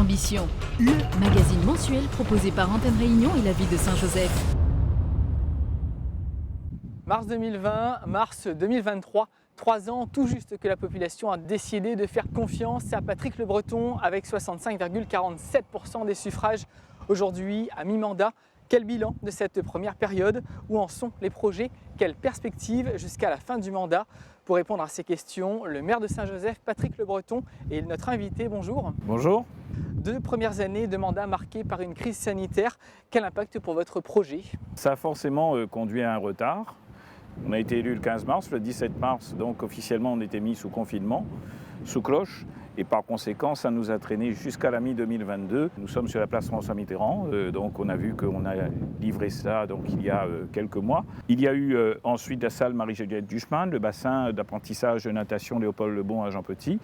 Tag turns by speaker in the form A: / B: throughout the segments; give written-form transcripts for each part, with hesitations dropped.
A: Ambition, le magazine mensuel proposé par Antenne Réunion et la ville de Saint-Joseph.
B: Mars 2020, mars 2023, 3 ans tout juste que la population a décidé de faire confiance à Patrick Lebreton avec 65,47% des suffrages aujourd'hui à mi-mandat. Quel bilan de cette première période? Où en sont les projets? Quelles perspectives jusqu'à la fin du mandat? Pour répondre à ces questions, le maire de Saint-Joseph, Patrick Lebreton, est notre invité. Bonjour.
C: Bonjour.
B: 2 premières années de mandat marquées par une crise sanitaire. Quel impact pour votre projet?
C: Ça a forcément conduit à un retard. On a été élu le 15 mars, le 17 mars, donc officiellement on était mis sous confinement, sous cloche. Et par conséquent, ça nous a traîné jusqu'à la mi-2022. Nous sommes sur la place François Mitterrand, donc on a vu qu'on a livré ça donc, il y a quelques mois. Il y a eu ensuite la salle Marie-Juliette Duchemin, le bassin d'apprentissage de natation Léopold Lebon à Jean Petit,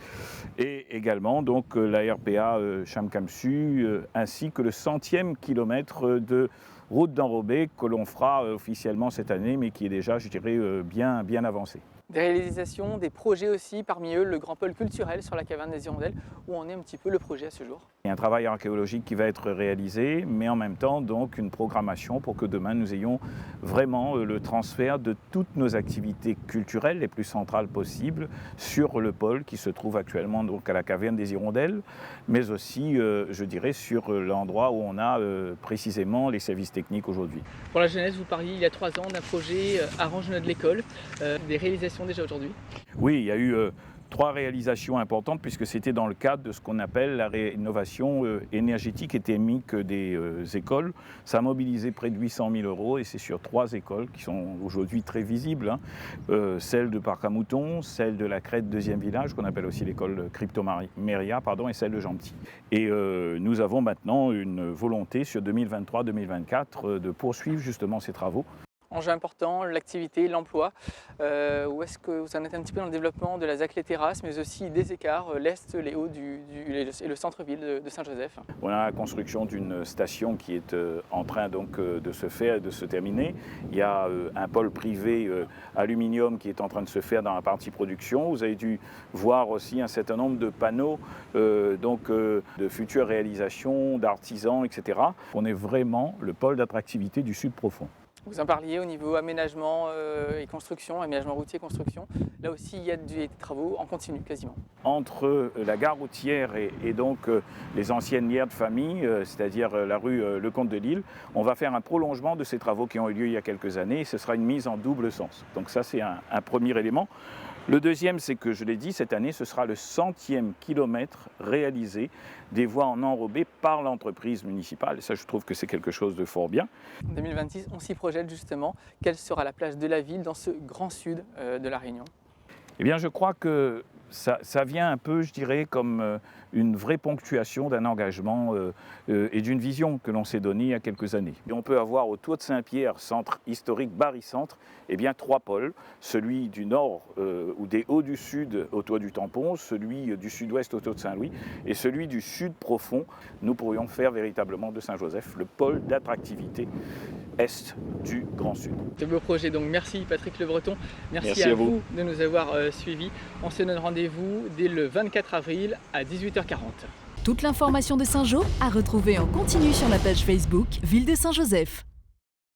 C: et également donc, la RPA Cham-Camsu, ainsi que le 100e kilomètre de route d'enrobé que l'on fera officiellement cette année, mais qui est déjà, je dirais, bien avancé.
B: Des réalisations, des projets aussi, parmi eux le grand pôle culturel sur la caverne des Hirondelles, où en est un petit peu le projet à ce jour.
C: Il y a un travail archéologique qui va être réalisé, mais en même temps donc une programmation pour que demain nous ayons vraiment le transfert de toutes nos activités culturelles les plus centrales possibles sur le pôle qui se trouve actuellement donc à la caverne des Hirondelles, mais aussi je dirais sur l'endroit où on a précisément les services techniques aujourd'hui.
B: Pour la jeunesse, vous parliez il y a 3 ans d'un projet Arrange notre l'école, des réalisations déjà aujourd'hui?
C: Oui, il y a eu 3 réalisations importantes puisque c'était dans le cadre de ce qu'on appelle la rénovation énergétique et thermique des écoles. Ça a mobilisé près de 800 000 € et c'est sur 3 écoles qui sont aujourd'hui très visibles. Celle de Parc à Moutons, celle de la Crête 2e village qu'on appelle aussi l'école Cryptoméria et celle de Jean Petit. Et nous avons maintenant une volonté sur 2023-2024 de poursuivre justement ces travaux.
B: Enjeu important, l'activité, l'emploi. Où est-ce que vous en êtes un petit peu dans le développement de la ZAC Les Terrasses, mais aussi des écarts, l'Est, les Hauts et le centre-ville de Saint-Joseph?
C: On a la construction d'une station qui est en train donc de se faire, de se terminer. Il y a un pôle privé aluminium qui est en train de se faire dans la partie production. Vous avez dû voir aussi un certain nombre de panneaux de futures réalisations, d'artisans, etc. On est vraiment le pôle d'attractivité du Sud profond.
B: Vous en parliez au niveau aménagement et construction, aménagement routier et construction. Là aussi, il y a des travaux en continu quasiment.
C: Entre la gare routière et donc les anciennes lières de famille, c'est-à-dire la rue Le Comte de Lille, on va faire un prolongement de ces travaux qui ont eu lieu il y a quelques années et ce sera une mise en double sens. Donc ça, c'est un premier élément. Le deuxième, c'est que je l'ai dit, cette année, ce sera le 100e kilomètre réalisé des voies en enrobé par l'entreprise municipale. Et ça, je trouve que c'est quelque chose de fort bien.
B: En 2026, on s'y projette justement. Quelle sera la place de la ville dans ce grand sud de la Réunion?
C: Eh bien, je crois que ça vient un peu, je dirais, comme une vraie ponctuation d'un engagement et d'une vision que l'on s'est donnée il y a quelques années. Et on peut avoir au Toit de Saint-Pierre, centre historique barycentre, eh bien 3 pôles, celui du nord ou des Hauts du Sud au Toit du Tampon, celui du sud-ouest au Toit de Saint-Louis et celui du sud profond. Nous pourrions faire véritablement de Saint-Joseph le pôle d'attractivité est du Grand Sud.
B: De beau projet, donc merci Patrick Lebreton, merci à vous de nous avoir suivis. On se donne rendez-vous dès le 24 avril à 18h40.
A: Toute l'information de Saint-Jo à retrouver en continu sur la page Facebook Ville de Saint-Joseph.